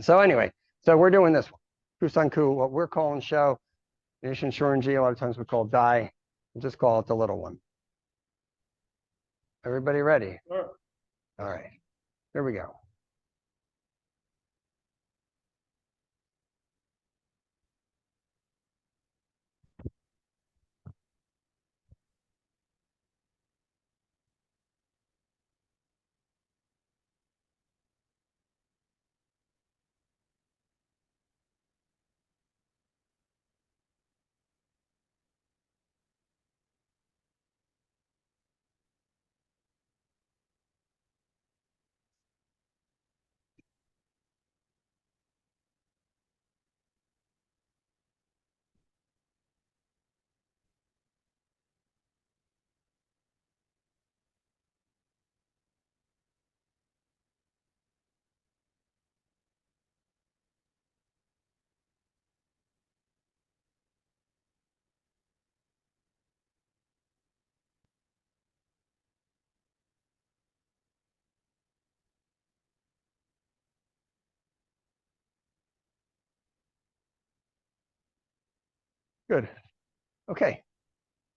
So anyway, so we're doing this one. Kusanku, what we're calling Sho. Isshin Shorinji, a lot of times we call Dai. We'll just call it the little one. Everybody ready? Sure. All right, here we go. Good. Okay.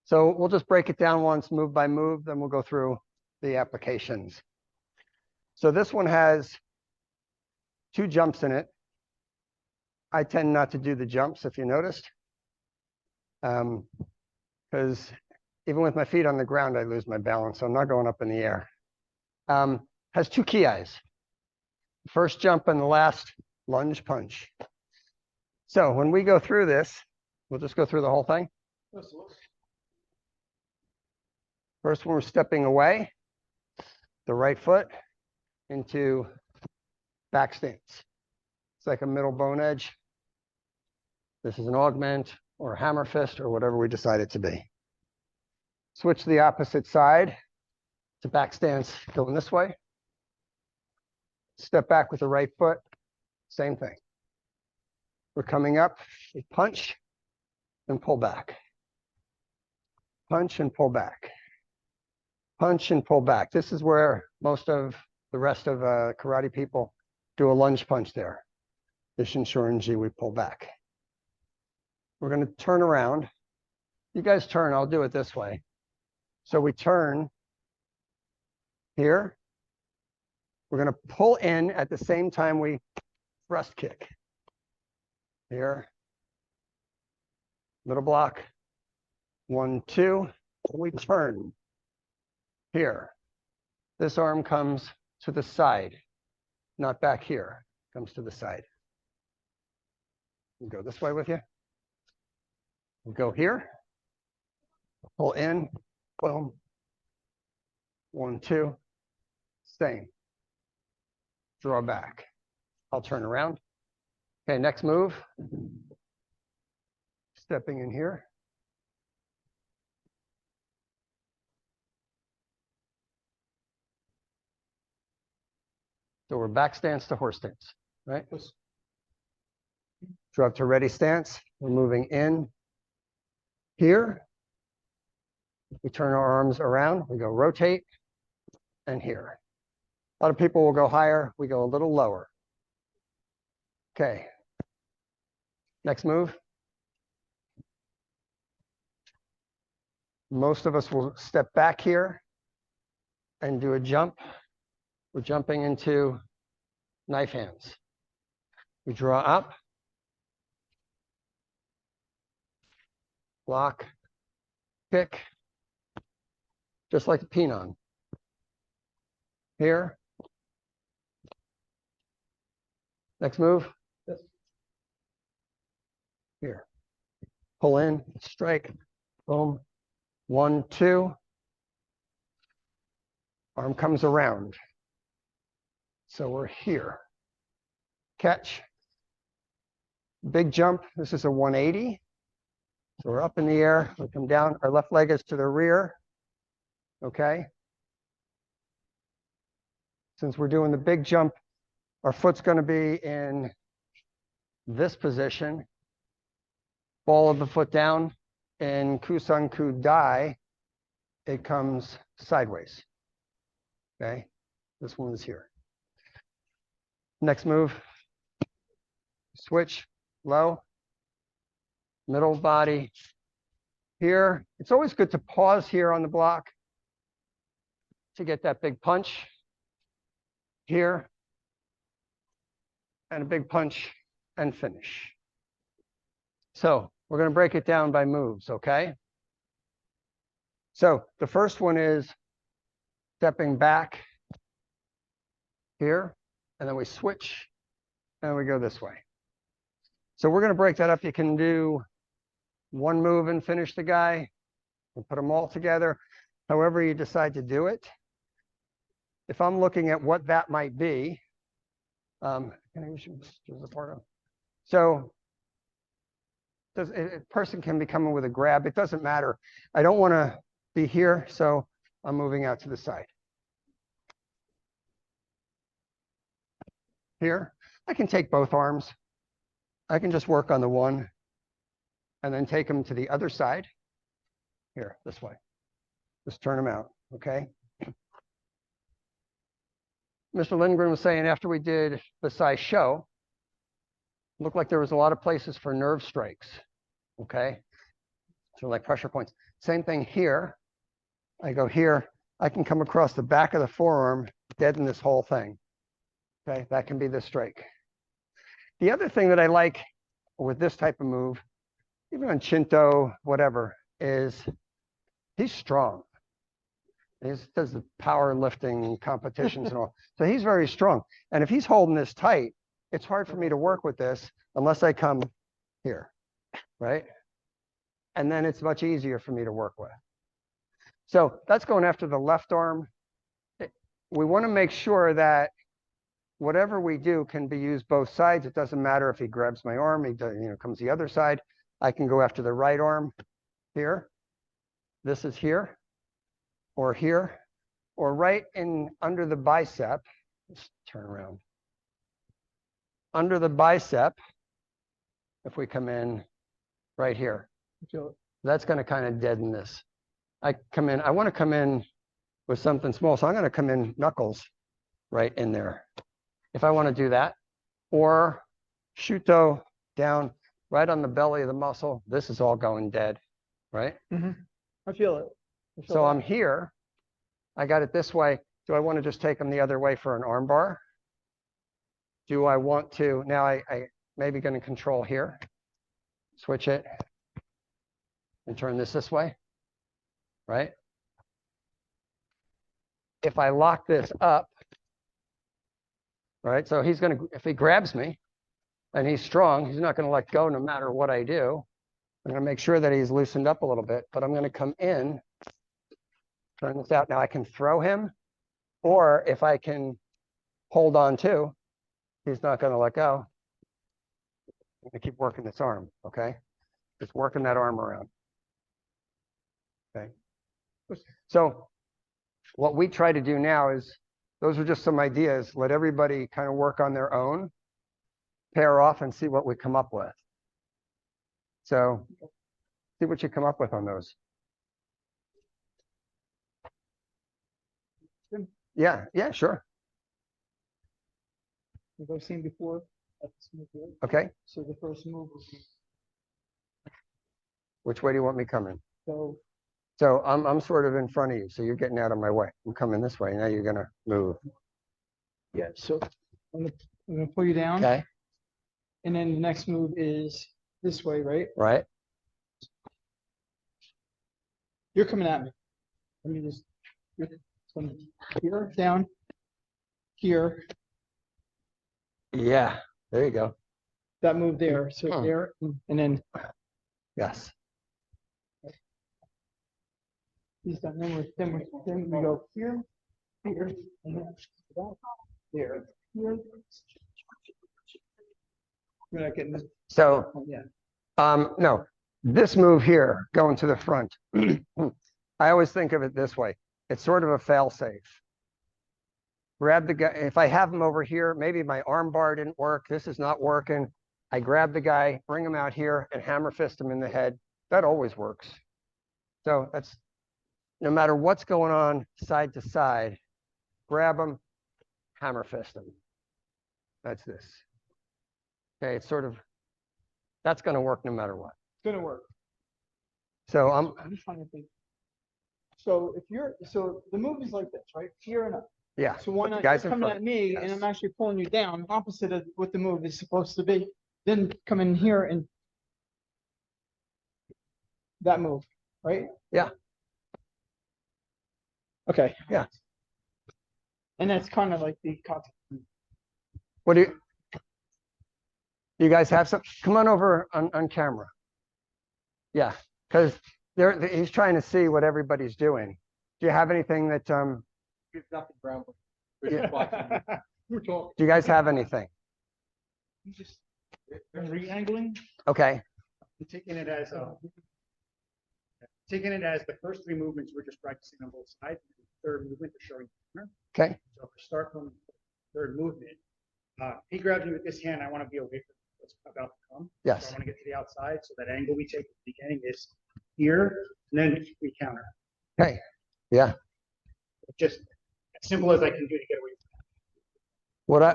So we'll just break it down once, move by move, then we'll go through the applications. So this one has 2 jumps in it. I tend not to do the jumps, if you noticed, because even with my feet on the ground, I lose my balance. So I'm not going up in the air. Has 2 ki-eyes. First jump and the last lunge punch. So when we go through this, we'll just go through the whole thing. First one, we're stepping away, the right foot into back stance. It's like a middle bone edge. This is an augment or a hammer fist or whatever we decide it to be. Switch to the opposite side to back stance, going this way. Step back with the right foot, same thing. We're coming up, we punch and pull back. Punch and pull back. Punch and pull back. This is where most of the rest of karate people do a lunge punch there. Isshin Shorinji, we pull back. We're going to turn around. You guys turn, I'll do it this way. So we turn here. We're going to pull in at the same time we thrust kick. Here. Middle block. 1, 2. We turn. Here. This arm comes to the side, not back here. Comes to the side. We'll go this way with you. We'll go here. Pull in. Boom. 1, 2. Same. Draw back. I'll turn around. Okay, next move. Stepping in here. So we're back stance to horse stance, right? Drop to ready stance. We're moving in here. We turn our arms around. We go rotate and here. A lot of people will go higher. We go a little lower. Okay. Next move. Most of us will step back here and do a jump. We're jumping into knife hands. We draw up. Block. Kick. Just like a Pinon. Here. Next move. Here. Pull in, strike, boom. 1, 2. Arm comes around. So we're here. Catch. Big jump. This is a 180. So we're up in the air. We come down. Our left leg is to the rear. Okay. Since we're doing the big jump, our foot's going to be in this position. Ball of the foot down. In Kusanku Dai, it comes sideways. Okay. This one is here. Next move, switch, low, middle body here. It's always good to pause here on the block to get that big punch here, and a big punch and finish. So we're going to break it down by moves, okay? So the first one is stepping back here, and then we switch, and we go this way. So we're going to break that up. You can do one move and finish the guy, and put them all together, however you decide to do it. If I'm looking at what that might be, so a person can be coming with a grab. It doesn't matter. I don't want to be here, so I'm moving out to the side. Here, I can take both arms. I can just work on the one and then take them to the other side. Here, this way. Just turn them out, okay? Mr. Lindgren was saying after we did the Sai Sho, it looked like there was a lot of places for nerve strikes, okay? So like pressure points. Same thing here. I go here. I can come across the back of the forearm, deaden this whole thing. Okay, that can be the strike. The other thing that I like with this type of move, even on Shinto, whatever, is he's strong. He does the powerlifting competitions and all. So he's very strong. And if he's holding this tight, it's hard for me to work with this unless I come here, right? And then it's much easier for me to work with. So that's going after the left arm. We want to make sure that whatever we do can be used both sides. It doesn't matter if he grabs my arm, he does, comes the other side. I can go after the right arm here. This is here, or here, or right in under the bicep. Let's turn around. Under the bicep, if we come in right here, that's going to kind of deaden this. I want to come in with something small, so I'm going to come in knuckles right in there. If I want to do that, or shuto down right on the belly of the muscle, this is all going dead, right? Mm-hmm. I feel it. So I'm here. I got it this way. Do I want to just take them the other way for an arm bar? Do I want to, now I maybe going to control here, switch it, and turn this way, right? If I lock this up, right? So he's going to, if he grabs me and he's strong, he's not going to let go no matter what I do. I'm going to make sure that he's loosened up a little bit, but I'm going to come in, turn this out. Now I can throw him, or if I can hold on to, he's not going to let go. I'm going to keep working this arm, okay? Just working that arm around. Okay. So what we try to do now is, those are just some ideas. Let everybody kind of work on their own, pair off, and see what we come up with. So see what you come up with on those. Yeah, sure. As I've seen before. Okay. So the first move will be. Which way do you want me coming? So I'm sort of in front of you, so you're getting out of my way. I'm coming this way. Now you're gonna move. yeah, so I'm gonna pull you down. Okay. And then the next move is this way, right? Right. You're coming at me. Let me just from here down here. Yeah. There you go. That move there. So there, and then Yes. he's done. Then we go here, here, and then there, here. We're not getting this. So Yeah. no, this move here, going to the front, I always think of it this way. It's sort of a fail-safe. Grab the guy. If I have him over here, maybe my arm bar didn't work. This is not working. I grab the guy, bring him out here, and hammer fist him in the head. That always works. So that's, no matter what's going on side to side, grab him, hammer fist him. That's this. Okay, it's sort of, that's going to work no matter what. It's gonna work. So I'm just trying to think. So so the move is like this, right? Here and up. yeah. So why put the not guys you're in coming front. at me and Yes. I'm actually pulling you down, opposite of what the move is supposed to be. Then come in here and that move, right? Yeah. Okay. Yeah. And that's kind of like the kata. What do you guys have some? Come on over on camera. Yeah, because he's trying to see what everybody's doing. Do you have anything that It's nothing brown. Yeah. We're talking. do you guys have anything? Just re-angling. Okay. I'm taking it as the first three movements we're just practicing on both sides. The third movement is showing corner. Okay. So if we start from the third movement, he grabs me with this hand. I want to be away from what's about to come. Yes. So I want to get to the outside. So that angle we take at the beginning is here, and then we counter. Okay. Yeah. Just as simple as I can do to get away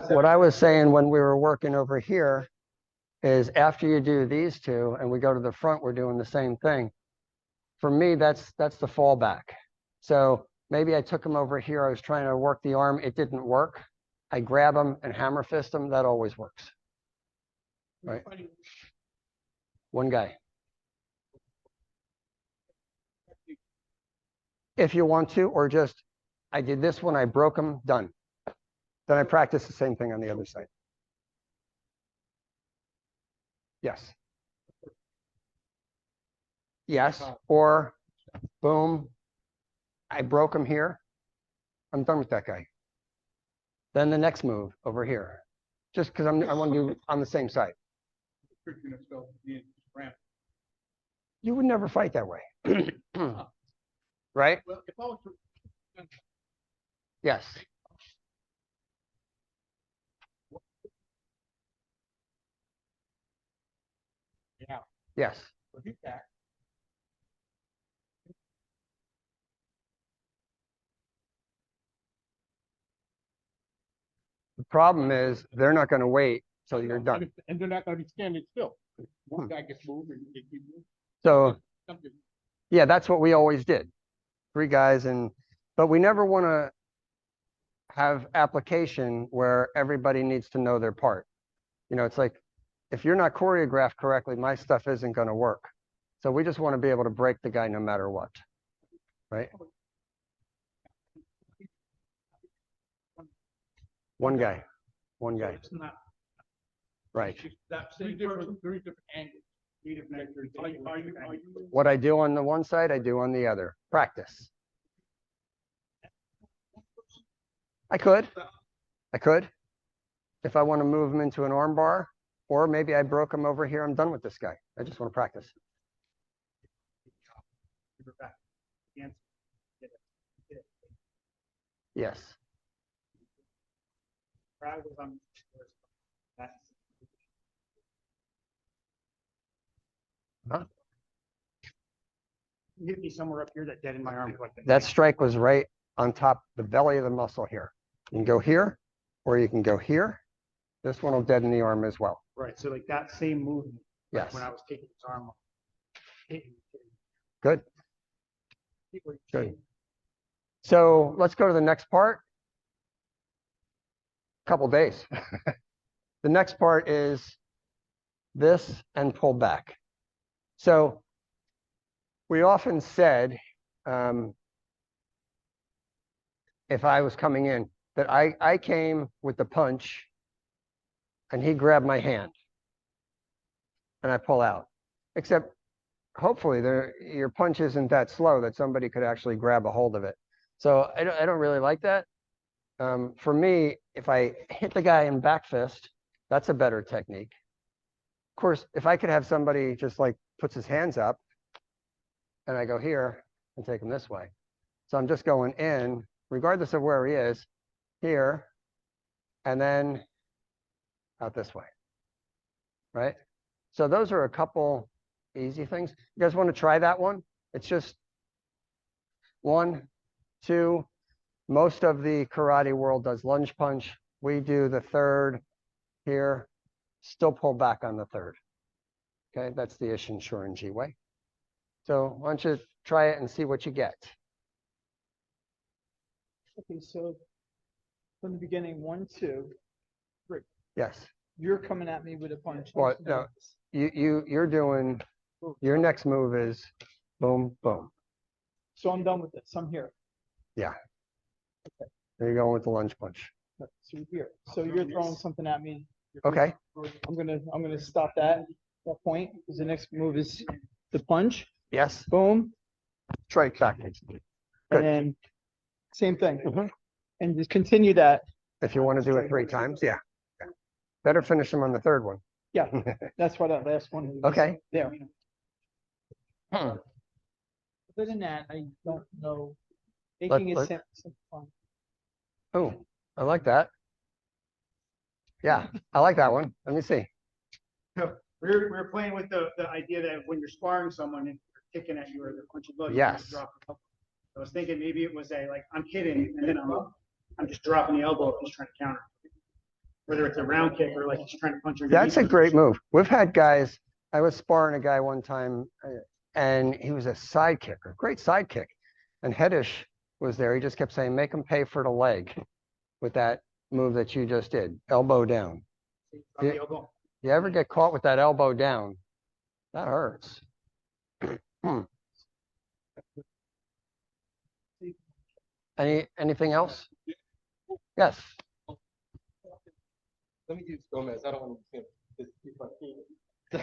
from What I was saying when we were working over here is after you do these two and we go to the front, we're doing the same thing. For me, that's the fallback. So maybe I took him over here. I was trying to work the arm. It didn't work. I grab him and hammer fist him. That always works. Right. One guy. If you want to, or just, I did this one, I broke him, done. Then I practice the same thing on the other side. Yes. Yes, or boom, I broke him here. I'm done with that guy. Then the next move over here, just because I want to do on the same side. You would never fight that way, right? Well, if I was Yes. Yeah. Yes. The problem is they're not going to wait till you're done. And they're not going to be standing still. One guy gets moved and they keep moving. So yeah, that's what we always did. Three guys, but we never want to have application where everybody needs to know their part. You know, it's like, if you're not choreographed correctly, my stuff isn't going to work. So we just want to be able to break the guy no matter what, right? One guy, It's not. right. That three different angles. What I do on the one side, I do on the other. Practice. I could. If I want to move him into an arm bar, or maybe I broke him over here. I'm done with this guy. I just want to practice. Yes. Huh? Hit me somewhere up here that dead in my arm. That strike was right on top, the belly of the muscle here. You can go here, or you can go here. This one will deaden the arm as well. Right, so like that same movement. Yes. When I was taking his arm off. Good. Good. So let's go to the next part. Couple days. The next part is this and pull back. So we often said, if I was coming in, that I came with the punch and he grabbed my hand and I pull out. Except hopefully your punch isn't that slow that somebody could actually grab a hold of it. So I don't really like that. For me, if I hit the guy in back fist, that's a better technique. Of course, if I could have somebody just like puts his hands up and I go here and take him this way. So I'm just going in, regardless of where he is, here, and then out this way, right? So those are a couple easy things. You guys want to try that one? It's just 1, 2. Most of the karate world does lunge punch. We do the third here. still pull back on the third. Okay, that's the Isshin Shorinji way. So why don't you try it and see what you get? Okay, so from the beginning, 1, 2, 3. Yes. You're coming at me with a punch. Well, no, you're doing, your next move is boom, boom. So I'm done with this. I'm here. Yeah. Okay. There you go with the lunge punch. So you're here. So you're throwing something at me. Okay. I'm gonna stop that point because the next move is the punch. Yes. Boom. Straight backwards. Good. And then same thing. Mhm. And just continue that. If you want to do it 3 times, yeah. Better finish them on the third one. Yeah, that's why that last one is Okay. there. Hmm. Other than that, I don't know. Making it simple. Oh, I like that. Yeah, I like that one. Let me see. So we're playing with the idea that when you're sparring someone and they're kicking at you or they're punching low, you Yes. just drop a couple. I was thinking maybe it was like I'm hitting and then I'm just dropping the elbow if he's trying to counter. Whether it's a round kick or like he's trying to punch. That's a great move. We've had guys, I was sparring a guy one time and he was a side kicker, great side kick. And Hedish was there. He just kept saying, make him pay for the leg with that move that you just did, elbow down. Elbow. You ever get caught with that elbow down? That hurts. Anything else? Yes. Let me use Gomez. I don't want to use him.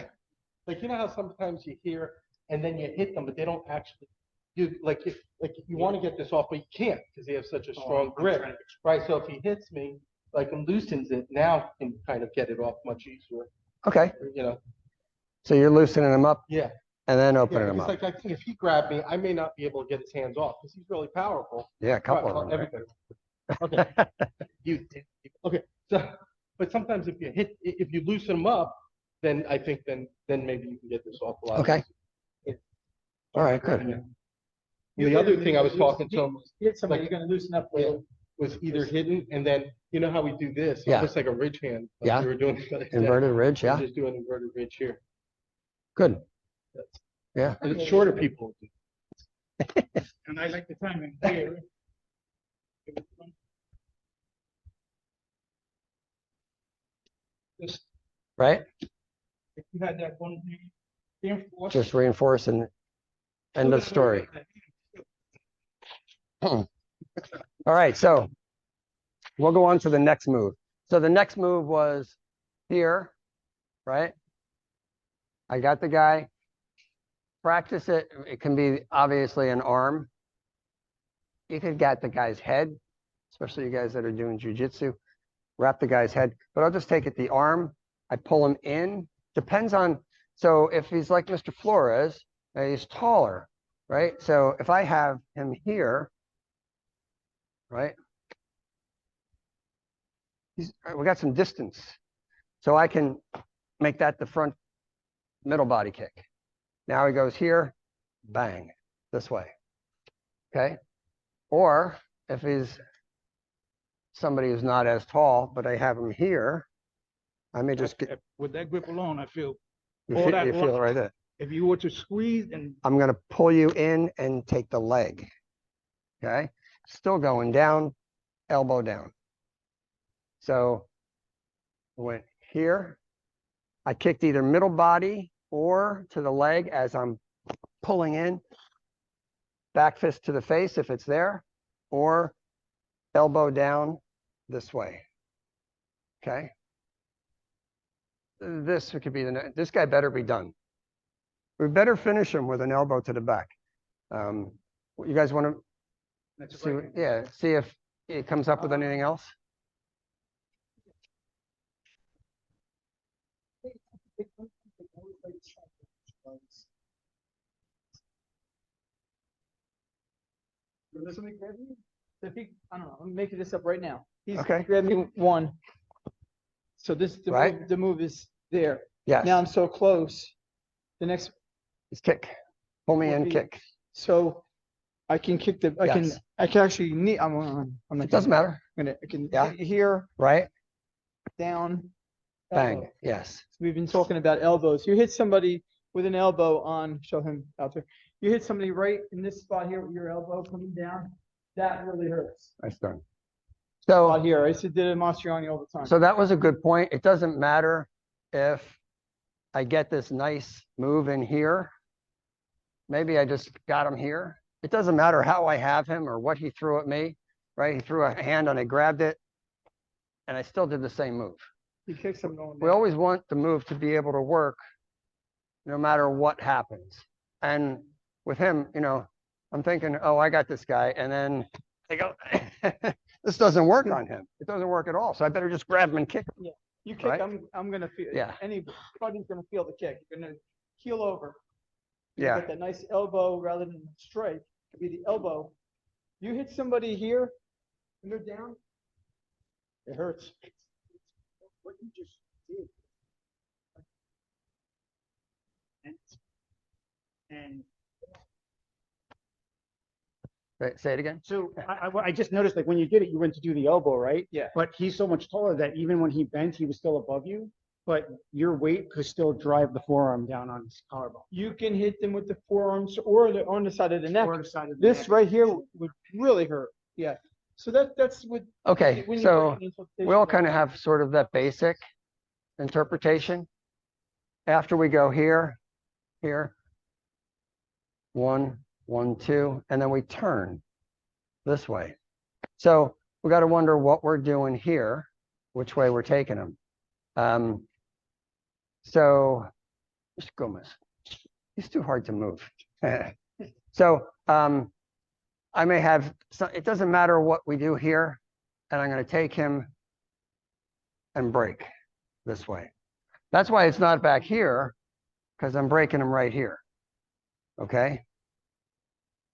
Like, you know how sometimes you hear and then you hit them, but they don't actually do, like you want to get this off, but you can't because they have such a strong grip. Right. So if he hits me, like and loosens it, now I can kind of get it off much easier. Okay. You know. So you're loosening him up? Yeah. And then opening him it's up. like I think if he grabbed me, I may not be able to get his hands off because he's really powerful. Yeah, a couple of them. Everybody. Okay. You did. Okay. So, but sometimes if you loosen them up, then I think then maybe you can get this off a lot. Okay. Yeah. All right, good. The other thing I was talking to him Hit somebody, you're gonna loosen up. was either hidden and then you know how we do this, Yeah. almost like a ridge hand. Like Yeah. we were doing the other day. Inverted ridge, We're yeah. just doing inverted ridge here. Good. Yeah. And it's shorter people. And I like the timing here. Just Right? if you had that one, reinforce. Just reinforce and end of story. All right, so we'll go on to the next move. So the next move was here, right? I got the guy. Practice it. It can be obviously an arm. You could get the guy's head, especially you guys that are doing jujitsu. Wrap the guy's head, but I'll just take it the arm. I pull him in. Depends on, so if he's like Mr. Flores, he's taller, right? So if I have him here, right? We got some distance. So I can make that the front middle body kick. Now he goes here, bang, this way, okay? Or if he's somebody who's not as tall, but I have him here, I may just get. With that grip alone, I feel You all feel, that you feel it right there. if you were to squeeze and I'm going to pull you in and take the leg. Okay. Still going down, elbow down. So went here. I kicked either middle body or to the leg as I'm pulling in. Back fist to the face if it's there, or elbow down this way. Okay. This could be this guy better be done. We better finish him with an elbow to the back. You guys want to see? Yeah, see if it comes up with anything else. If he, I don't know, I'm making this up right now. He's Okay. grabbed me one. So this, Right. the move is there. Yes. Now I'm so close. The next, It's kick. Pull me would in, be- kick. so I can kick the, Yes. I can actually knee, I'm It doesn't matter, I can Yeah. here, right? down, Bang, elbow. yes. We've been talking about elbows. You hit somebody with an elbow on, show him out there. You hit somebody right in this spot here with your elbow coming down. That really hurts. Nice done. Spot So, here. I used to do it in Mastriani all the time. so that was a good point. It doesn't matter if I get this nice move in here. Maybe I just got him here. It doesn't matter how I have him or what he threw at me, right? He threw a hand and I grabbed it and I still did the same move. He kicks him going We down. always want the move to be able to work no matter what happens. And with him, you know, I'm thinking, oh, I got this guy. And then I go, this doesn't work on him. It doesn't work at all. So I better just grab him and kick him. You kick, Right? I'm gonna feel. Yeah. Anybody's gonna feel the kick. You're gonna keel over. You Yeah. get that nice elbow rather than strike. Could be the elbow. You hit somebody here and they're down. It hurts. What you just did. And Right, say it again. so I just noticed, like, when you did it, you went to do the elbow, right? Yeah. But he's so much taller that even when he bent, he was still above you. But your weight could still drive the forearm down on his collarbone. You can hit them with the forearms or on the side of the neck. Or the side of the This neck. right here would really hurt. Yeah. So that's what. Okay, when you so work in we all interpretation, kind of have sort of that basic interpretation. After we go here, here, 1, 1, 2, and then we turn this way. So we got to wonder what we're doing here, which way we're taking them. So, Mr. Gomez, he's too hard to move. So I may have, it doesn't matter what we do here, and I'm going to take him and break this way. That's why it's not back here, because I'm breaking him right here. Okay?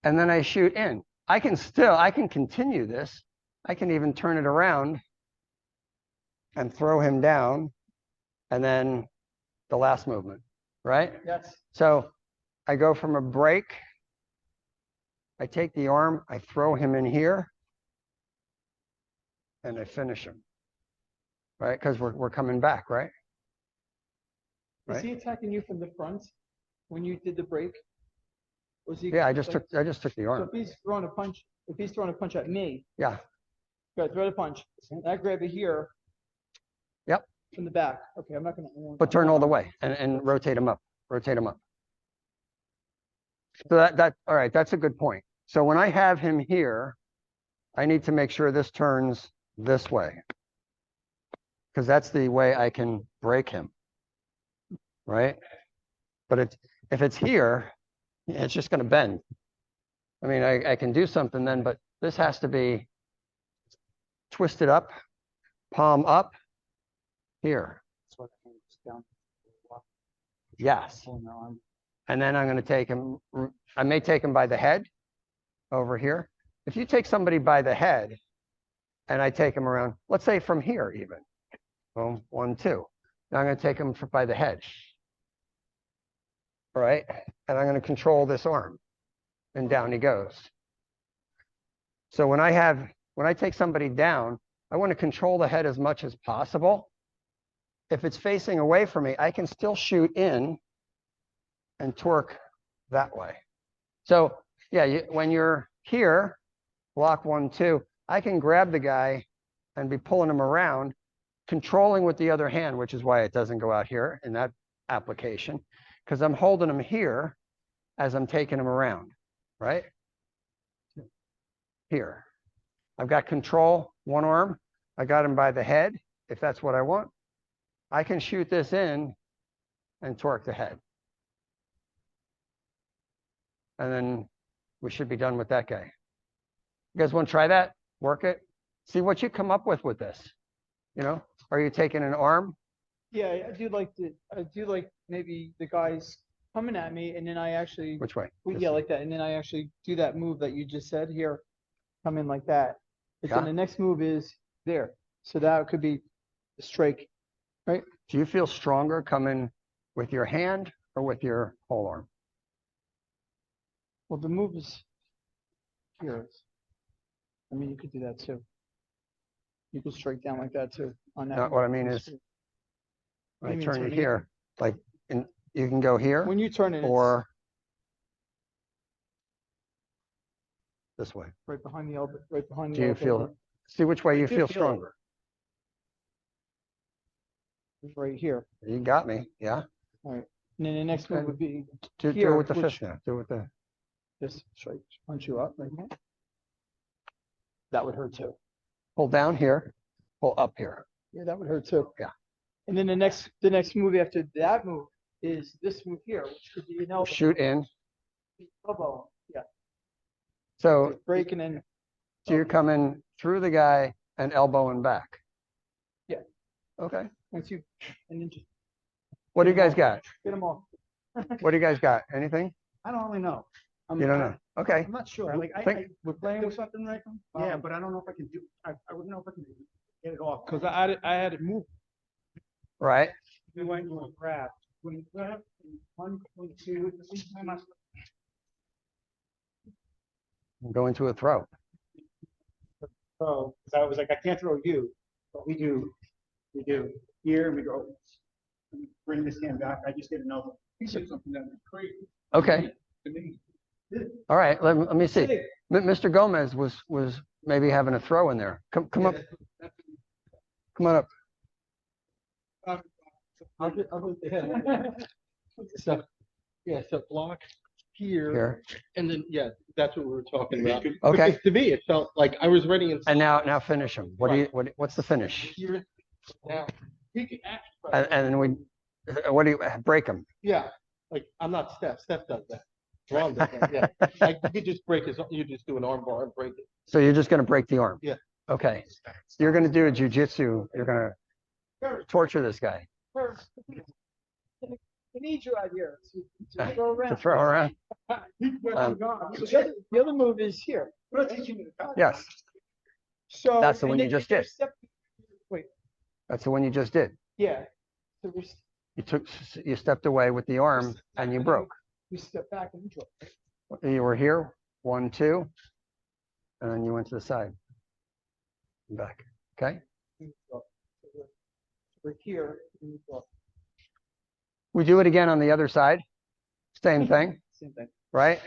And then I shoot in. I can continue this. I can even turn it around and throw him down, and then the last movement, right? Yes. So I go from a break, I take the arm, I throw him in here, and I finish him, right? Because we're coming back, right? Is Right. he attacking you from the front when you did the break? Was he? Yeah, I just took the So arm. if he's throwing a punch at me, Yeah, good, throw the punch. And I grab it here. Yep. From the back. Okay, I'm not gonna. but turn all the way and rotate him up, rotate him up. So all right, that's a good point. So when I have him here, I need to make sure this turns this way, because that's the way I can break him, right? But if it's here, it's just going to bend. I mean, I can do something then, but this has to be twisted up, palm up, here. That's what hangs down. Yes. Oh, no, I'm And then I'm going to take him, I may take him by the head over here. If you take somebody by the head and I take him around, let's say from here even, boom, 1, 2. Now I'm going to take him by the head. All right. And I'm going to control this arm and down he goes. So when I take somebody down, I want to control the head as much as possible. If it's facing away from me, I can still shoot in and torque that way. So yeah, when you're here, block 1, 2, I can grab the guy and be pulling him around, controlling with the other hand, which is why it doesn't go out here in that application, because I'm holding him here as I'm taking him around, right? Here. I've got control, one arm. I got him by the head, if that's what I want. I can shoot this in and torque the head. And then we should be done with that guy. You guys want to try that? Work it? See what you come up with this. You know, are you taking an arm? Yeah, I do like maybe the guys coming at me and then I actually, Which way? well, This yeah, way. like that. And then I actually do that move that you just said here, come in like that. But then Yeah. the next move is there. So that could be the strike. Do you feel stronger coming with your hand or with your whole arm? Well, the move is here. I mean, you could do that too. You could strike down like that too on that. No, move. what I mean is, What do I you mean turn it turning it? here, like, you can go here When you turn it, it's or this way. right behind the elbow, right behind the Do you elbow. feel, see which way you do feel feel it. stronger. Right here. You got me, yeah. And then the next move Okay. would be Do it Here, with the which- fist now. Do it with the, this, straight, punch you up right here. That would hurt too. pull down here, pull up here. Yeah, that would hurt too. Yeah. And then the next move after that move is this move here, which could be an elbow. Shoot in. Elbow, yeah. So Break and then, so you're coming through the guy and elbowing back. Yeah. Okay. once you, and then just What do you guys got? get them off. What do you guys got? Anything? I don't really know. You don't know? Okay. I'm not sure. Like, We're playing with something right now? yeah, but I don't know if I can do, I wouldn't know if I can get it off. Cause I had it moved. Right. We went to a grab. When you grab, 1, 2, at the same time I Go into a throw. throw, because I was like, I can't throw you, but we do here, and we go, bring this hand back, I just get an elbow. He said something that was crazy Okay. to me. All right. Let me see. Mr. Gomez was maybe having a throw in there. Come up. Come on up. I'll get the head. So, yeah, so block here, Here. and then, yeah, that's what we were talking about. Okay. Because to me, it felt like I was ready and And now finish him. What's the finish? here. Now, he can actually, And then what do you break him? yeah, like, I'm not Steph. Steph does that. Ron does that, yeah. Like, you could just break you just do an arm bar and break it. So you're just gonna break the arm? Yeah. Okay. You're gonna do a jujitsu. You're gonna torture this guy I need you out here to go to around. throw around. The other move is here. We're not teaching you the kata. Yes, So. That's the and one then you just you did. Wait, that's the one you just did. yeah. So You stepped away with the arm and you broke. we step back and neutral. You were here, 1, 2, and then you went to the side. And back. Okay. We're here. Neutral. We do it again on the other side. Same thing, Same thing. right?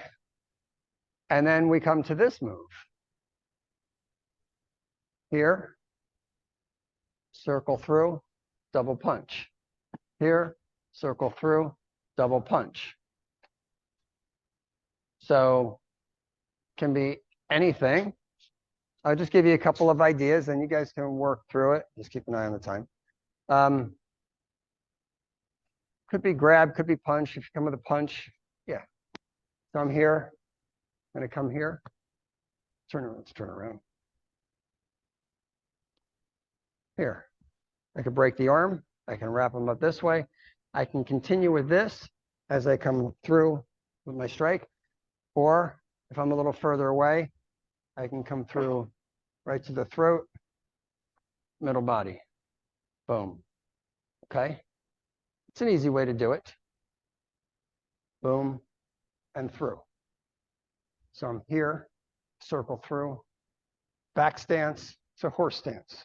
And then we come to this move. Here, circle through, double punch. Here, circle through, double punch. So can be anything. I'll just give you a couple of ideas and you guys can work through it. Just keep an eye on the time. Could be grab, could be punch. If you come with a punch, yeah. So I'm here, I'm gonna come here. Let's turn around. Here, I could break the arm. I can wrap them up this way. I can continue with this as I come through with my strike. Or if I'm a little further away, I can come through right to the throat, middle body. Boom. Okay. It's an easy way to do it. Boom and through. So I'm here, circle through, back stance to horse stance.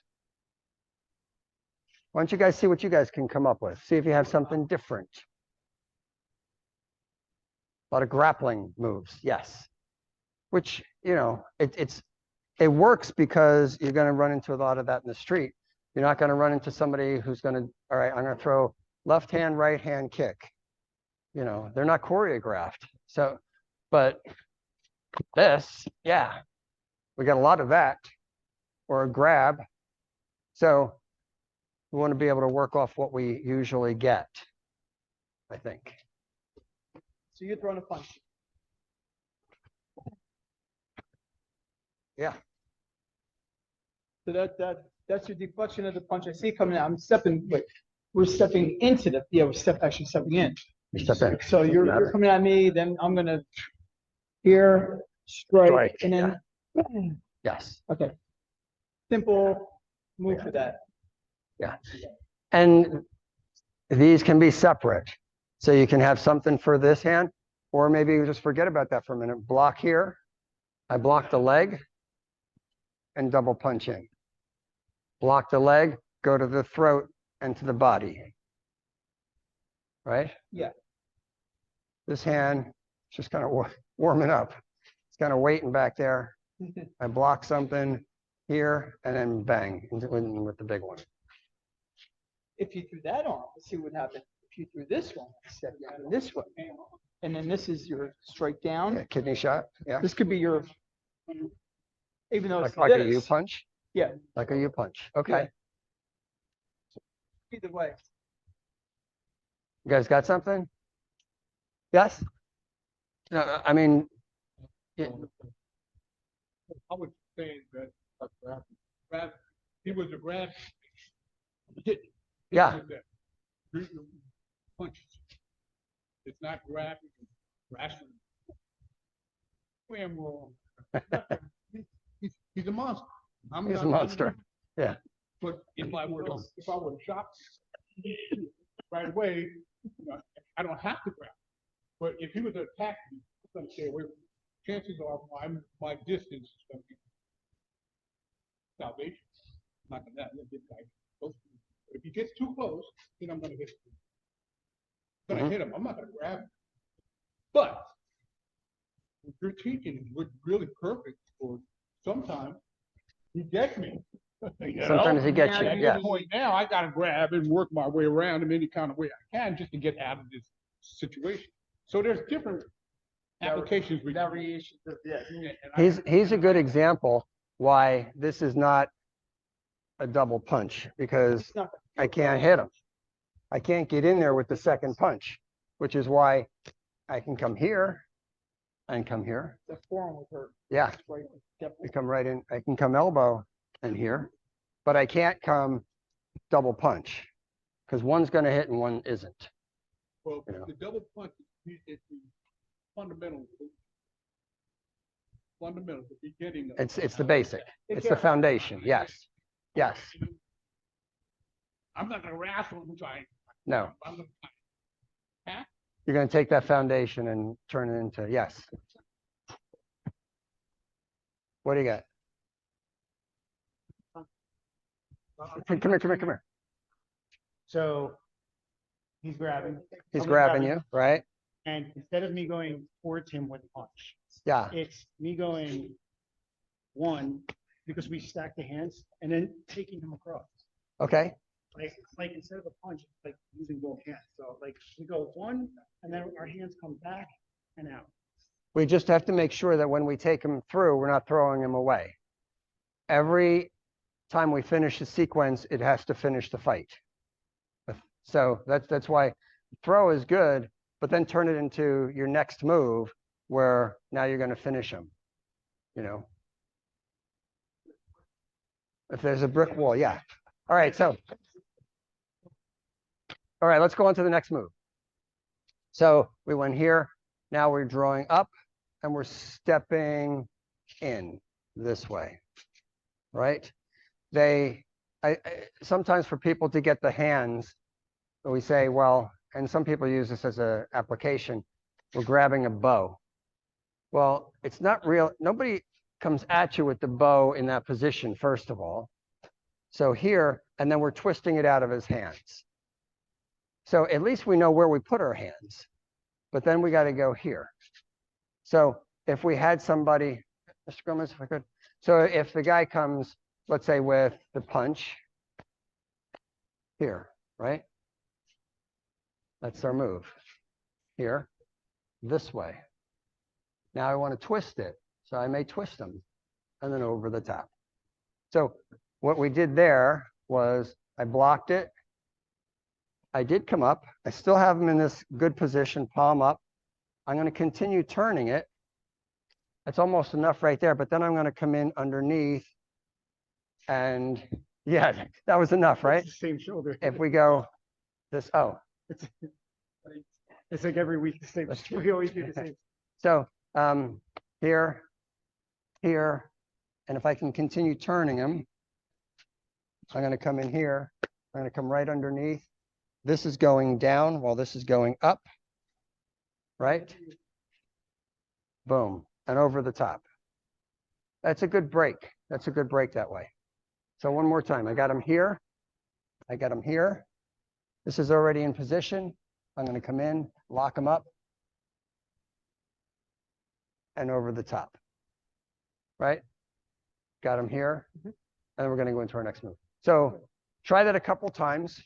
Why don't you guys see what you guys can come up with? See if you have something different. A lot of grappling moves, yes. Which, you know, it works because you're going to run into a lot of that in the street. You're not going to run into somebody who's going to, all right, I'm going to throw left hand, right hand kick. You know, they're not choreographed. So, but this, yeah, we got a lot of that, or a grab. So we want to be able to work off what we usually get, I think. So you're throwing a punch. Yeah. So that's your deflection of the punch. I see coming out. I'm stepping, wait, we're stepping into the, yeah, we're actually stepping in. You step in. So you're coming at me, then I'm gonna here, strike, and then, Yes. okay. Simple move for that. Yeah. And these can be separate. So you can have something for this hand, or maybe you just forget about that for a minute. Block here. I block the leg and double punch in. Block the leg, go to the throat and to the body. right? Yeah. This hand is just kind of warming up. It's kind of waiting back there. I block something here and then bang with the big one. If you threw that on, let's see what happened. If you threw this one, step down this way, and then this is your strike down. Yeah, kidney shot. Yeah. This could be your, even though it's Like a this, U punch? Yeah. Like a U punch. Okay. either way. You guys got something? Yes? No, I mean, yeah, I was saying that he was a grab. Yeah. Punches. It's not grabbing, wrestling. Wham wrong. He's a monster. he's a monster. Yeah. But if I were shot right away, I don't have to grab. But if he was to attack me, I'm gonna stay away. Chances are my distance is gonna be salvation. I'm not gonna let this guy go. If he gets too close, then I'm gonna hit him. I'm gonna hit him. I'm not gonna grab him. But what you're teaching is really perfect for sometimes he gets me. Sometimes he gets you. At Yeah. this point now, I gotta grab and work my way around him any kind of way I can just to get out of this situation. So there's different applications. we can do. Variations of, yeah. And He's a good example why this is not a double punch, because It's not- I can't hit him. I can't get in there with the second punch, which is why I can come here and come here. The forearm would hurt. Yeah, Right. I Definitely. come right in. I can come elbow and here, but I can't come double punch because one's going to hit and one isn't. Well, you know. the double punch is the fundamental, the beginning. Of It's the basic. It's the foundation. Yes. Yes. I'm not gonna wrestle him, so No. I'm gonna. You're going to take that foundation and turn it into yes. What do you got? Come here. So he's grabbing. He's I'm grabbing you, right? And instead of me going towards him with a punch, Yeah. it's me going one, because we stack the hands, and then taking him across. Okay. Like instead of a punch, it's like using both hands. So like we go one, and then our hands come back and out. We just have to make sure that when we take him through, we're not throwing him away. Every time we finish the sequence, it has to finish the fight. So that's why throw is good, but then turn it into your next move where now you're going to finish him. You know, if there's a brick wall, yeah. All right, so. All right, let's go on to the next move. So we went here. Now we're drawing up and we're stepping in this way, right? Sometimes for people to get the hands, we say, well, and some people use this as an application, we're grabbing a bow. Well, it's not real. Nobody comes at you with the bow in that position, first of all. So here, and then we're twisting it out of his hands. So at least we know where we put our hands, but then we got to go here. So if we had somebody, Mr. Gomez, if I could. So if the guy comes, let's say with the punch here, right? That's our move. Here, this way. Now I want to twist it. So I may twist them and then over the top. So what we did there was I blocked it. I did come up. I still have them in this good position, palm up. I'm going to continue turning it. That's almost enough right there, but then I'm going to come in underneath. And yeah, that was enough, right? It's the same shoulder. If we go this, oh. It's like every week the same. We always do the same. So here, here, and if I can continue turning them, I'm going to come in here. I'm going to come right underneath. This is going down while this is going up, right? Boom, and over the top. That's a good break. That's a good break that way. So one more time. I got him here. I got him here. This is already in position. I'm going to come in, lock them up, and over the top. Right? Got them here. And then we're going to go into our next move. So try that a couple times.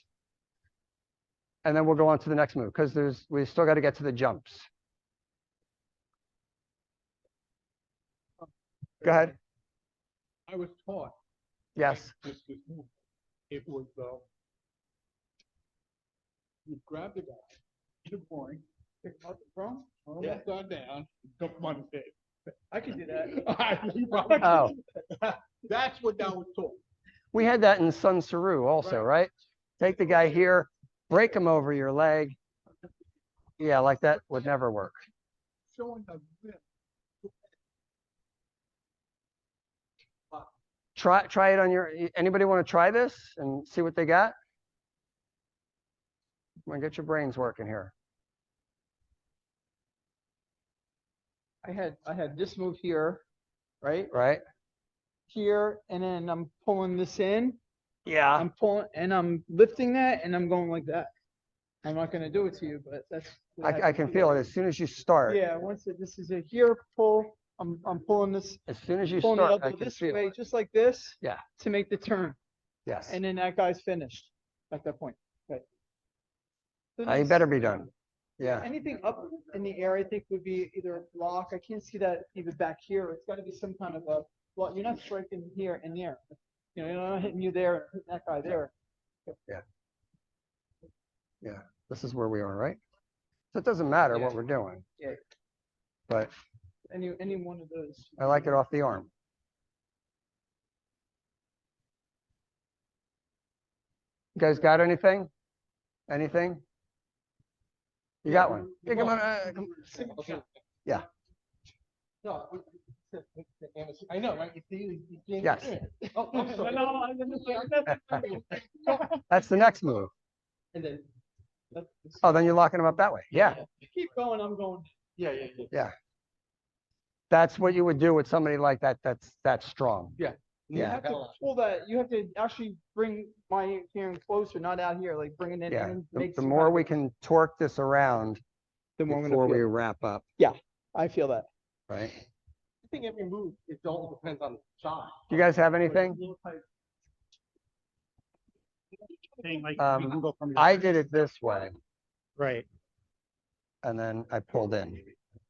And then we'll go on to the next move because we still got to get to the jumps. Go ahead. I was taught. Yes. This move. It was, you grab the guy, the point, pick him up from, turn him upside down, dump him on his head. I can do that. You probably Oh, can. That's what I was taught. we had that in Sun Saru also, right? Take the guy here, break him over your leg. Yeah, like that would never work. Showing the whip. Try it on your, anybody want to try this and see what they got? Come on, get your brains working here. I had this move here, right? Right? Here, and then I'm pulling this in. Yeah. I'm pulling and I'm lifting that and I'm going like that. I'm not gonna do it to you, but that's what I can feel it as soon as you start. Yeah, this is a here pull. I'm pulling this, As soon as you pulling the start, I elbow can this feel way, it. just like this. Yeah. To make the turn, Yes. and then that guy's finished at that point. Okay. So You next- better be done. Yeah. Anything up in the air, I think would be either a block. I can't see that even back here. It's got to be some kind of a. Well, you're not striking here and there. You know, you're not hitting you there, and hitting that guy there. Yeah. This is where we are, right? So it doesn't matter Yeah. what we're doing. Yeah. But Any one of those. I like it off the arm. You guys got anything? Anything? You got one? Yeah, come on. Yeah. No, I know, right? Yes. Oh, I'm sorry. That's the next move. And then. Oh, then you're locking them up that way. Yeah. Keep going. I'm going. Yeah. Yeah. That's what you would do with somebody like that. That's strong. You Yeah. have to pull that. You have to actually bring my hand closer, not out here. Like bring it in. Yeah. And The, make the some more kind we of- can torque this around the more I'm before gonna we feel. wrap up, I feel that. right? I think every move, it all depends on the shot. Do you guys have anything? Saying like, Um, we can go from. I did it this way, Right. and then I pulled in.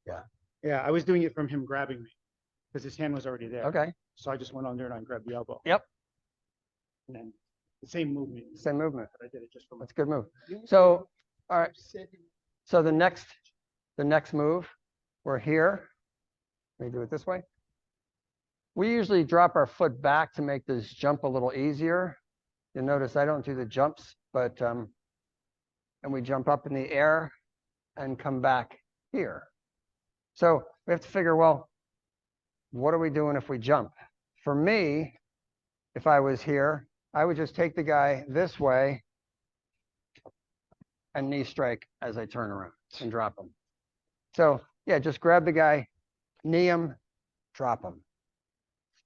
Yeah, I was doing it from him grabbing me because his hand was already there. Okay. So I just went under and I grabbed the elbow. Yep. And then the same movement, Same movement. but I did it just from. That's a good move. So, all right. So the next move, we're here. Let me do it this way. We usually drop our foot back to make this jump a little easier. You'll notice I don't do the jumps, but and we jump up in the air and come back here. So we have to figure, well, what are we doing if we jump? For me, if I was here, I would just take the guy this way and knee strike as I turn around and drop him. So yeah, just grab the guy, knee him, drop him.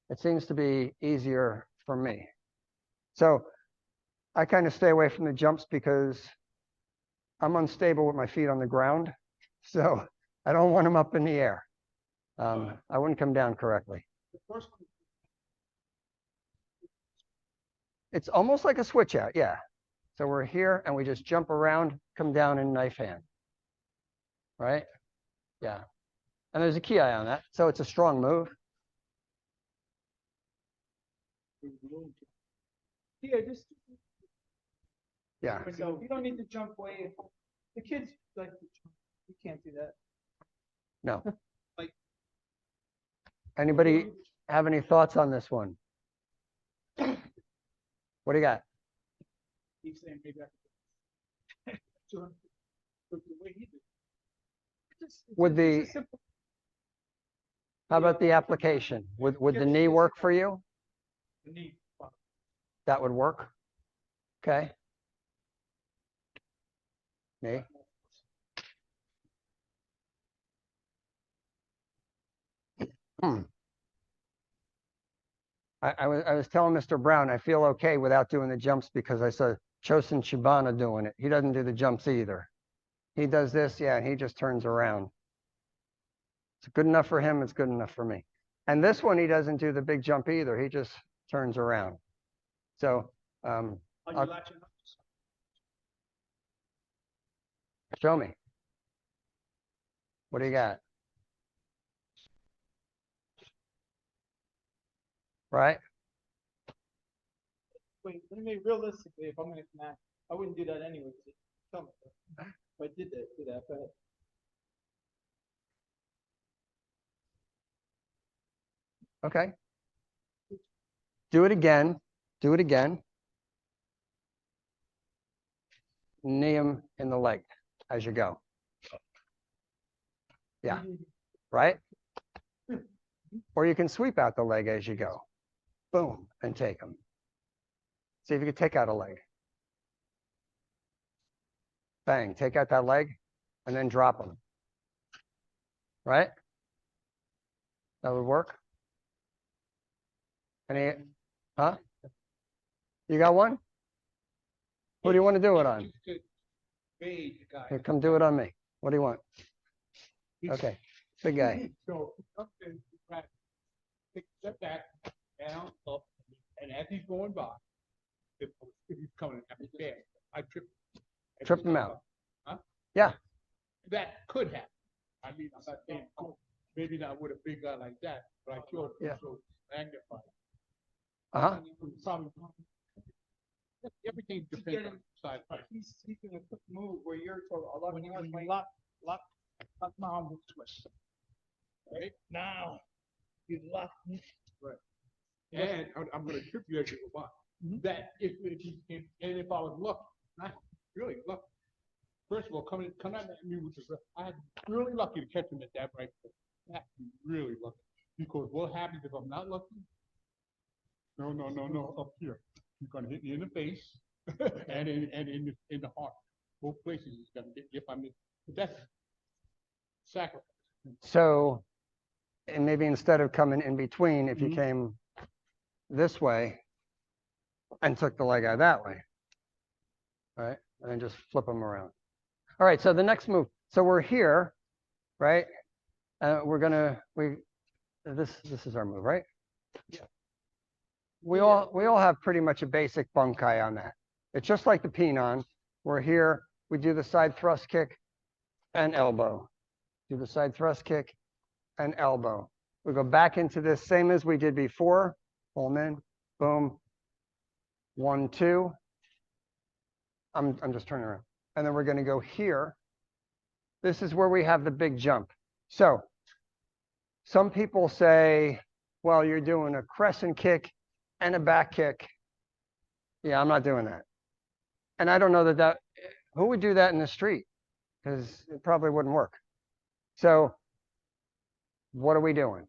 It seems to be easier for me. So I kind of stay away from the jumps because I'm unstable with my feet on the ground. So I don't want them up in the air. I wouldn't come down correctly. It's almost like a switch out, yeah. So we're here and we just jump around, come down in knife hand. Right? Yeah. And there's a ki on that. So it's a strong move. Yeah, just Yeah. so you don't need to jump way. The kids like to jump. You can't do that. No. Like- Anybody have any thoughts on this one? What do you got? He's saying maybe I could. So, but the way he did. It's Would it's a the- simple- How about the application? Would the knee work for you? The knee. That would work? Okay. Knee? I was telling Mr. Brown, I feel okay without doing the jumps because I saw Chosen Shibana doing it. He doesn't do the jumps either. He does this, yeah, and he just turns around. It's good enough for him, it's good enough for me. And this one, he doesn't do the big jump either. He just turns around. So, Are you I'll- latching up? show me. What do you got? Right? Wait, I mean, realistically, if I'm gonna come out, I wouldn't do that anyway. 'Cause it's something. If I did that, but Okay. Do it again. Do it again. Knee him in the leg as you go. Yeah. Right? Or you can sweep out the leg as you go. Boom, and take him. See if you can take out a leg. Bang, take out that leg and then drop him. Right? That would work. Any, huh? You got one? Who do you want to do it on? Just to fade the guy. Here, come do it on me. What do you want? Okay, big guy. So, up and right, take a step back, down, up, and as he's going by, if he's coming at me bad, I trip. Trip him out. Huh? Yeah. That could happen. I mean, I'm not saying, oh, maybe not with a big guy like that, but I feel Yeah. so magnified. Uh-huh. Probably, everything depends on the side. he's gonna quick move where you're talking, a lot of yards, like lock my arm with twist. Right? Now, you lock me. And I'm gonna trip you as you go by. That if you can, and if I was lucky, not really lucky. First of all, come at me with the, I had really lucky to catch him at that right foot. That's really lucky. Because what happens if I'm not lucky? No, up here. He's gonna hit me in the face and in the heart. Both places he's gonna get if I miss. But that's sacrifice. So, and maybe instead of coming in between, if you Mhm. came this way and took the leg out that way, right? And then just flip them around. All right, so the next move. So we're here, right? This is our move, right? Yeah. We all have pretty much a basic bunkai on that. It's just like the Pinon. We're here, we do the side thrust kick and elbow. Do the side thrust kick and elbow. We go back into this same as we did before. Pull 'em in, boom. 1, 2. I'm just turning around. And then we're going to go here. This is where we have the big jump. So some people say, well, you're doing a crescent kick and a back kick. Yeah, I'm not doing that. And I don't know that who would do that in the street? Because it probably wouldn't work. So what are we doing?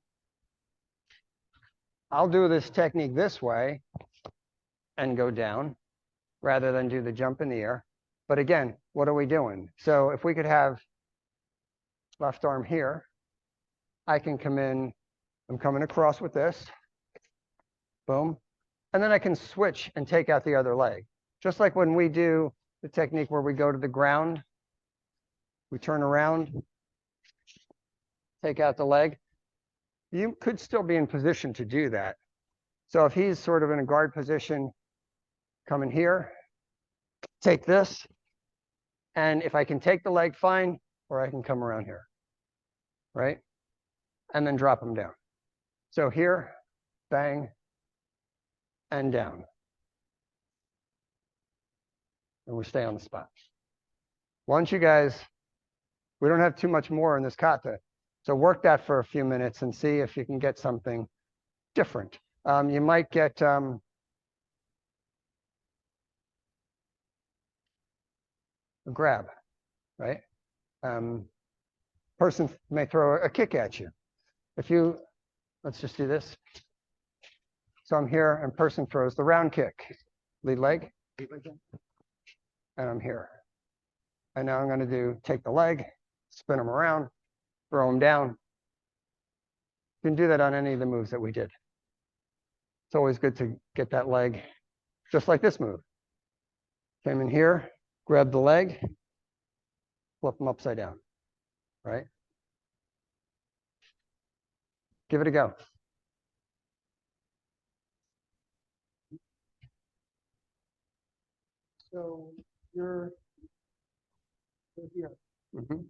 I'll do this technique this way and go down rather than do the jump in the air. But again, what are we doing? So if we could have left arm here, I can come in, I'm coming across with this, boom. And then I can switch and take out the other leg. Just like when we do the technique where we go to the ground, we turn around, take out the leg. You could still be in position to do that. So if he's sort of in a guard position, come in here, take this, and if I can take the leg, fine, or I can come around here, right? And then drop him down. So here, bang, and down. And we stay on the spot. Once you guys, we don't have too much more in this kata, so work that for a few minutes and see if you can get something different. You might get a grab, right? Person may throw a kick at you. If you, let's just do this. So I'm here and person throws the round kick, lead leg, and I'm here. And now I'm going to take the leg, spin him around, throw him down. You can do that on any of the moves that we did. It's always good to get that leg, just like this move. Came in here, grabbed the leg, flip them upside down, right? Give it a go. So you're here. Mhm.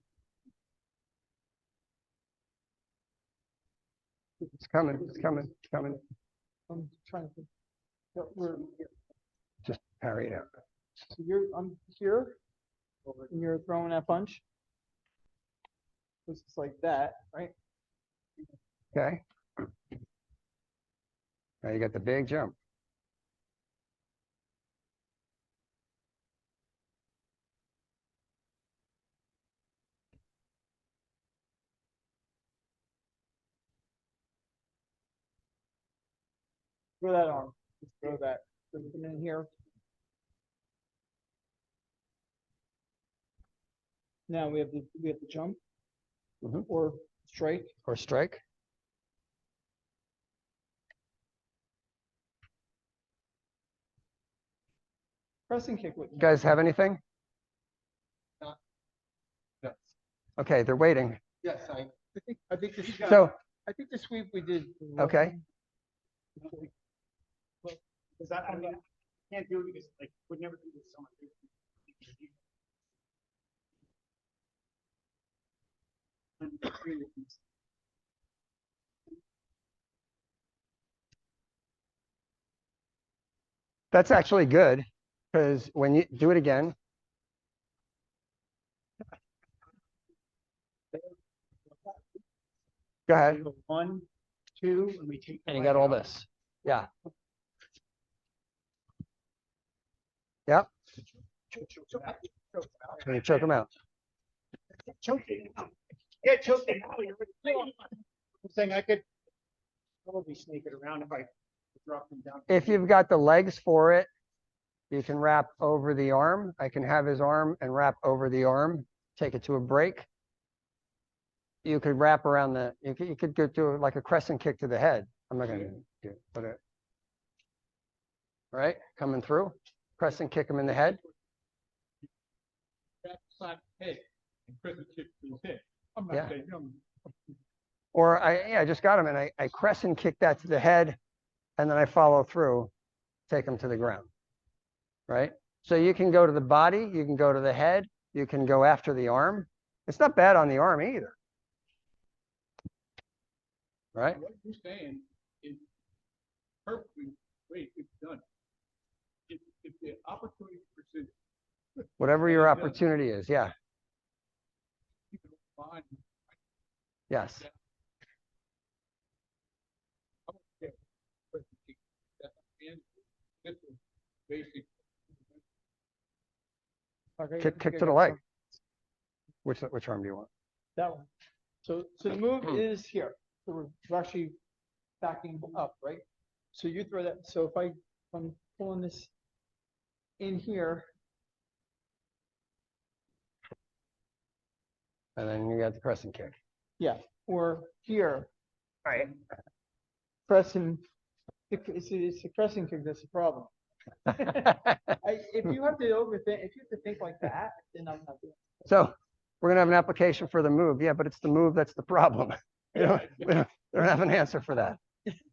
It's coming, it's coming, it's coming. I'm trying to think. So we're here. Just parry it out. So I'm here, and you're throwing that punch. It's just like that, right? Okay. Now you got the big jump. Throw that arm. Just throw that. Put it in here. Now we have the jump Mhm. or strike. Or strike. Pressing kick. You guys have anything? Yes. Okay, they're waiting. Yes, I think this. So, I think the sweep we did. okay. Because I mean, I can't do it because like, would never do this so much. That's actually good because when you do it again, go ahead. We go 1, 2, and we take. the And you leg got all out. this. Yeah. Yep. And you choke them out. Choking. Yeah, choking. I'm saying I could probably snake it around if I drop them down. If you've got the legs for it, you can wrap over the arm. I can have his arm and wrap over the arm, take it to a break. You could wrap around you could go to like a crescent kick to the head. I'm not going to do it, but right, coming through, crescent kick him in the head. Backside head and crescent kick to his head. I'm Yeah. not saying, Or I just got him and I crescent kick that to the head and then I follow through, take him to the ground, right? So you can go to the body, you can go to the head, you can go after the arm. It's not bad on the arm either. Right? what you're saying is perfectly great. It's done. If the opportunity presents, Whatever your opportunity is, yeah. you can find. Yes. I don't care. Crescent kick, that's and this is basic. Okay, Kick to the leg. Which arm do you want? That one. So the move is here. So we're actually backing up, right? So you throw that. So if I'm pulling this in here, And then you got the crescent kick. yeah, or here, Right. pressing. It's a pressing kick that's the problem. If you have to think like that, then I'm not doing it. So we're gonna have an application for the move. Yeah, but it's the move that's the problem. We don't have an answer for that.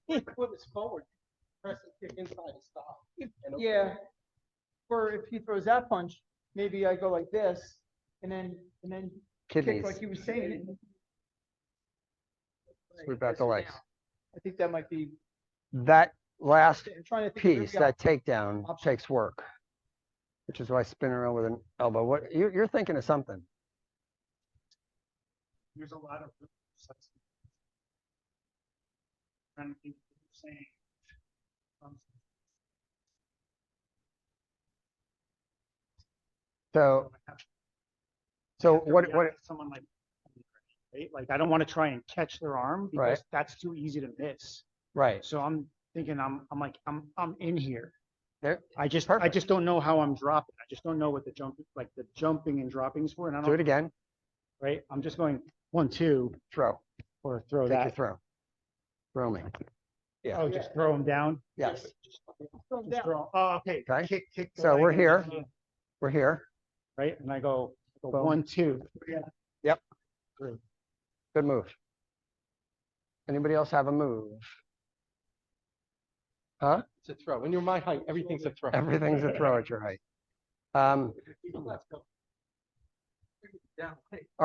Put this forward, crescent kick inside and stop. Yeah. Or if he throws that punch, maybe I go like this, and then kick Kidneys. like he was saying. Sweep out the legs. I think that might be. That last I'm trying to think of piece, every that takedown takes work, which is why spinning around with an elbow. What you're thinking of something. There's a lot of trying to think what you're saying. So To what react to someone like, right? Like I don't want to try and catch their arm because Right. that's too easy to miss. right So I'm thinking I'm in here. there? I just don't know how I'm dropping. I just don't know what the jumping and dropping is for. And I Do don't it again. right. I'm just going 1, 2 Throw. or throw Take your that. throw. Throw me. Yeah. Oh, just throw them down. Yes. Just throw. Oh, okay. Okay. Kick the So leg we're and here. then, We're here. right? And I go So Boom. 1, 2. Yep. Good move. Anybody else have a move? Huh? It's a throw. When you're my height, everything's a throw. Everything's a throw at your height. All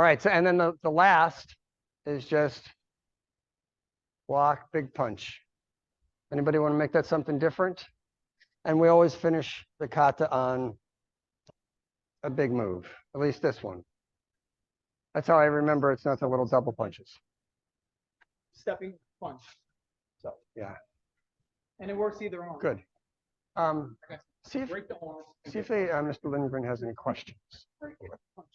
right, so and then the last is just block, big punch. Anybody want to make that something different? And we always finish the kata on a big move, at least this one. That's how I remember it's not the little double punches. Stepping punch. So, yeah, And it works either arm. good. See if Break the arm. Mr. Lindgren has any questions. Punch.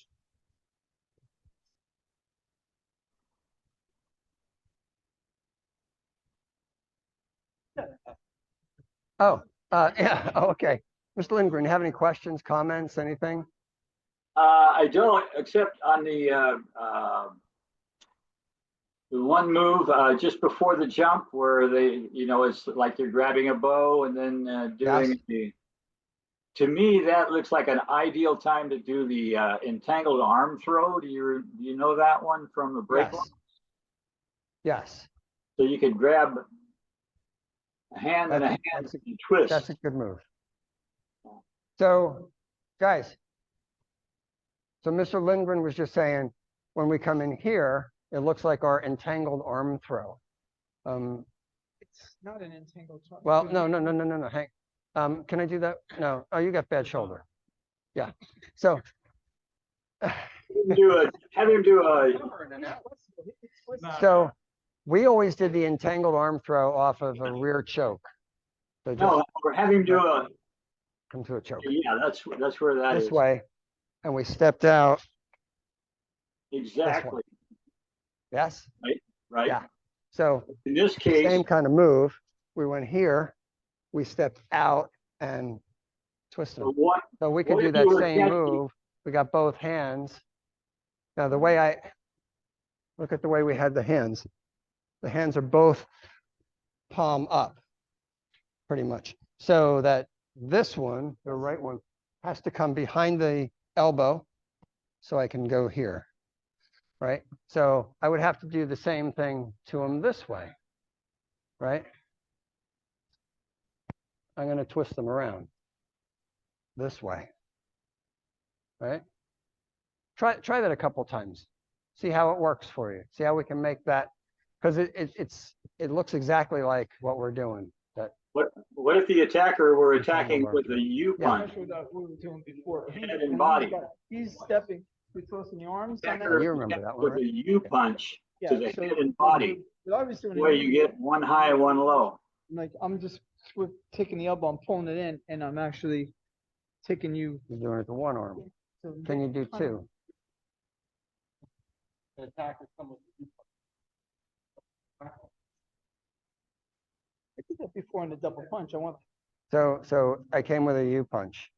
Oh, yeah, oh, okay. Mr. Lindgren, you have any questions, comments, anything? I don't, except on the one move just before the jump where they, it's like they're grabbing a bow and then doing Yes. to me, that looks like an ideal time to do the entangled arm throw. Do you know that one from the break? Yes. Yes, So you could grab a hand and a That's- hand that's a- and twist. that's a good move. So, guys, so Mr. Lindgren was just saying, when we come in here, it looks like our entangled arm throw. It's not an entangled. Well, no, hang. Can I do that? No. Oh, you got bad shoulder. Yeah. So, Have him do a so we always did the entangled arm throw off of a rear choke. So just no, or have him do a come to a choke yeah. That's where that is this way, and we stepped out. exactly Yes. right. Yeah. So In this case, same kind of move. We went here, we stepped out and twisted. so what So we could what do if that you were same catching- move. We got both hands. Now the way I look at the way we had the hands are both palm up, pretty much. So that this one, the right one, has to come behind the elbow so I can go here, right? So I would have to do the same thing to him this way, right? I'm going to twist them around this way, right? Try that a couple times. See how it works for you. See how we can make that, because it looks exactly like what we're doing. That what if the attacker were attacking Entangled arm with a throw. U Yeah. punch? That's what we were doing before. Head and body. He's stepping, we're twisting the arms. on that. Attacker You remember that one, with right? a U punch Yeah, to the so head and body, what I was doing. where you get one high, one low. Like, I'm just taking the elbow, I'm pulling it in, and I'm actually taking you. you're doing it to one arm. to Can you do kind of- two? The attacker comes with the I did that before in the double punch. I want. So I came with a U punch.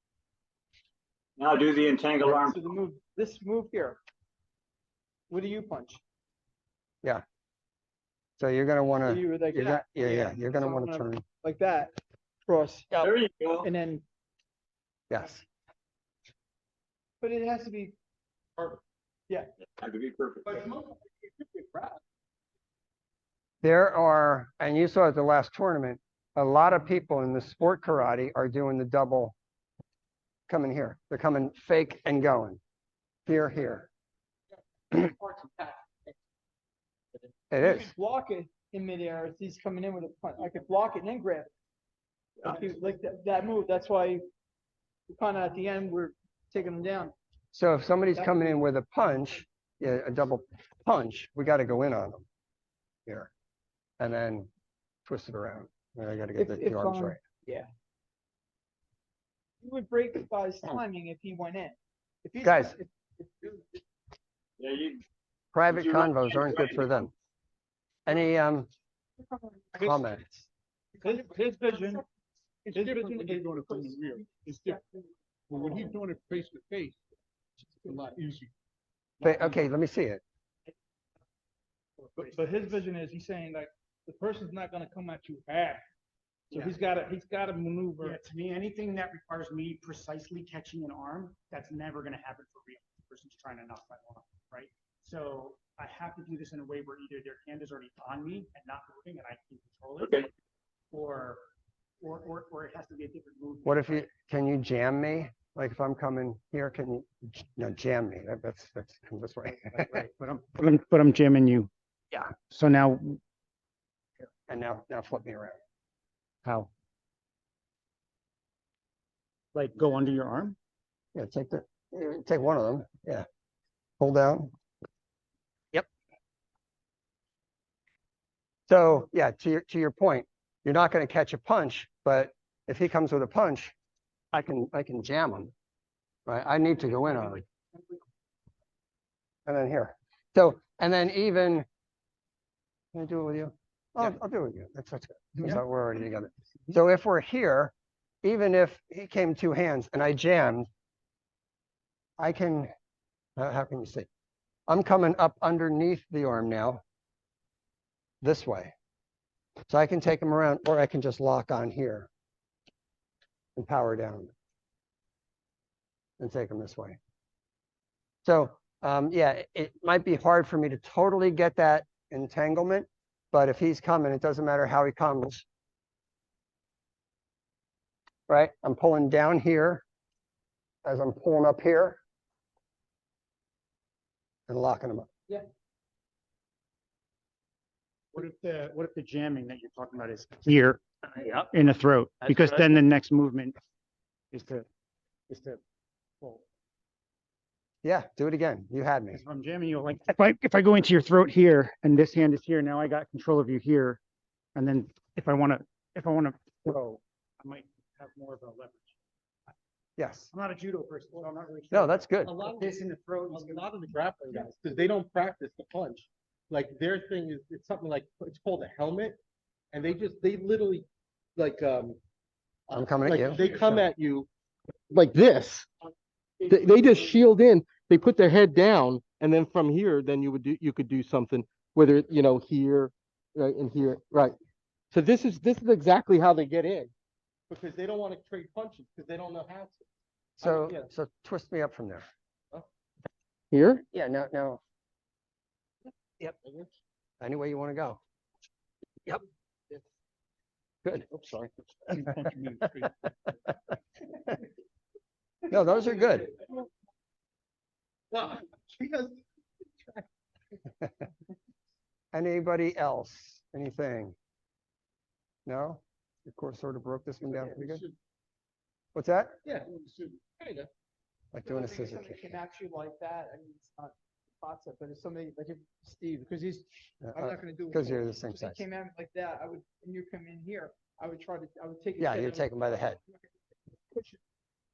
Now do the entangled arm. So the move, this move here. What do you punch? So you're going to want So to, you were like you're that. you're going to So want to I'm gonna- turn. Like that, cross, There you go. and then, Yes. but it has to be. That could be perfect. There are, and you saw at the last tournament, a lot of people in the sport karate are doing the double coming here. They're coming fake and going. Here. It You is. could block it in midair if he's coming in with a punch. I could block it and then grab it. Like that move, that's why kind of at the end, we're taking them down. So if somebody's coming in with a punch, yeah, a double punch, we got to go in on them here. And then twist it around. I got to get the arms right. You would break the guy's timing if he went in. If he's Guys. Yeah, you, Private you convos aren't good for them. Any comments? His vision. It's different when you're doing it from the rear. It's different. But when he's doing it face to face, it's a lot easier. Okay, let me see it. But his vision is, he's saying like, the person's not gonna come at you hard. So he's gotta maneuver. Yeah, to me, anything that requires me precisely catching an arm, that's never gonna happen for real. For person's trying to knock my arm, right? So I have to do this in a way where either their hand is already on me and not moving and I can control it. Okay. Or it has to be a different movement. What if can you jam me? Like if I'm coming here, can you, jam me? That's come this way. Right, but I'm jamming you. Yeah. So now, And now flip me around. how? Like go under your arm? Yeah, take one of them. Yeah. Pull down. Yep. So yeah, to your point, you're not going to catch a punch, but if he comes with a punch, I can jam him. Right? I need to go in on him. And then here. So and then even can I do it with you? I'll do it with you. That's good. Because we're already together. So if we're here, even if he came two hands and I jammed, I can, how can you see? I'm coming up underneath the arm now, this way. So I can take him around, or I can just lock on here and power down and take him this way. So yeah, it might be hard for me to totally get that entanglement, but if he's coming, it doesn't matter how he comes. Right? I'm pulling down here as I'm pulling up here and locking them up. Yeah. What if the jamming that you're talking about is here Yep. in the throat? That's Because good. then the next movement is to pull. Yeah, do it again. You had me. If I'm jamming you, like if I go into your throat here and this hand is here, now I got control of you here. And then if I want to throw, I might have more of a leverage. Yes. I'm not a judo person, so I'm not really sure. No, that's good. A lot of This in the throat. a lot of the grappling guys, because they don't practice the punch. Like their thing is, it's something like, it's called a helmet. And they literally like, I'm coming at you. they come at you like this. They just shield in, they put their head down, and then from here, then you could do something, whether, here, right, and here, right. So this is exactly how they get in, because they don't want to trade punches, because they don't know how to. So, yeah. so twist me up from there. Here? Yeah, no. Yep. Any way you want to go. Yep. Good. Oops, sorry. No, those are good. No, because Anybody else? Anything? No? Of course, sort of broke this one down pretty good. What's that? yeah, kind of. Like doing a If scissor somebody kick. came at you like that, I mean, it's not concept, but if somebody like if Steve, because he's, I'm not gonna do it. Because you're the same If he size. came at me like that, and you come in here, I would take. his Yeah, head you're and taking him by the head. Push it,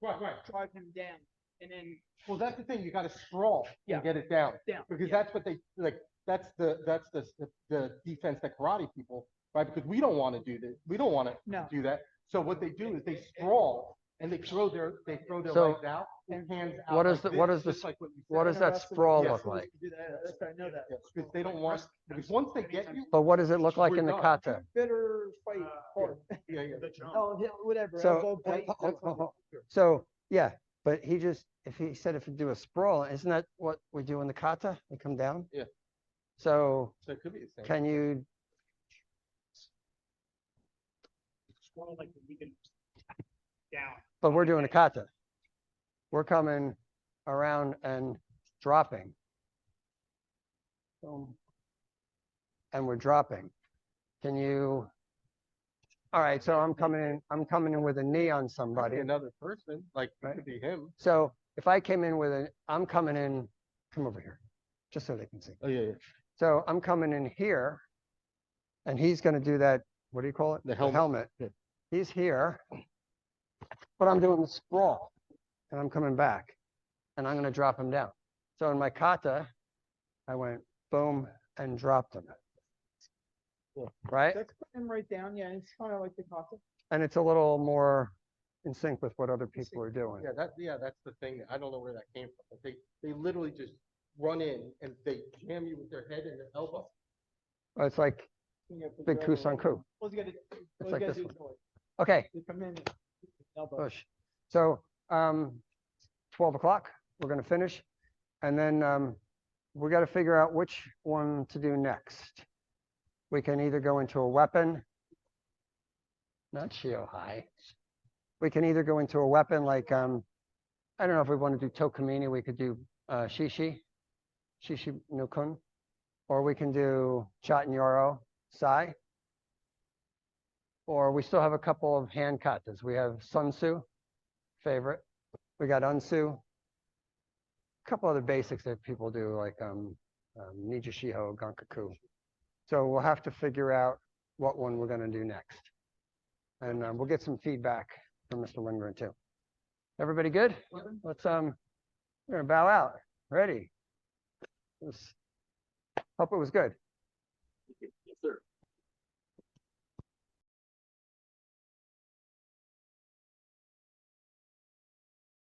Right. drive him down, and then, Well, that's the thing, you gotta sprawl Yeah. and get it down. Down, Because yeah. that's what they, like, that's the defense that karate people, right? Because we don't wanna do this, we don't wanna No. do that. So what they do is they sprawl and they throw their So, legs out and hands out. what is like the- what this, is the just like what you said. What does that sprawl Yeah. look like? do that, that's, I know that. Because they don't want, because once they get you, But what does it look like We're in the done. kata? Bitter fight hard. yeah. Oh, yeah, whatever. So, elbow bite, that's what- So, yeah, but if he said if you do a sprawl, isn't that what we do in the kata? We come down? Yeah. So So it could be the same. can you, Like we can down. but we're doing a kata. We're coming around and dropping. And we're dropping. Can you, all right, so I'm coming in with a knee on Could be somebody. another person, like, it Right. could be him. So if I came in I'm coming in, come over here, just so they can see. Oh, yeah. So I'm coming in here and he's going to do that. What do you call it? The helmet. Yeah. He's here, but I'm doing the sprawl and I'm coming back and I'm going to drop him down. So in my kata, I went boom and dropped him. Yeah. Right? That's putting him right down, yeah, it's kind of like the concept. And it's a little more in sync with what other people are doing. Yeah, that's the thing. I don't know where that came from. But they literally just run in and they jam you with their head and their elbow. It's like big Kusanku. All you gotta, It's all like you gotta this do one. is go, Okay, you come in, elbow. push. So 12 o'clock, we're going to finish. And then we got to figure out which one to do next. We can either go into a weapon, not Shio-hai. We can either go into a weapon like, I don't know if we want to do Tokamini, we could do Shishi no Kun, or we can do Shot and Yoro Sai. Or we still have a couple of hand katas. We have Sun Tzu, favorite. We got Unsu. A couple other basics that people do, like Nija Shiho, Gankaku. So we'll have to figure out what one we're going to do next. And we'll get some feedback from Mr. Lindgren too. Everybody good? Let's we're gonna bow out. Ready? Hope it was good.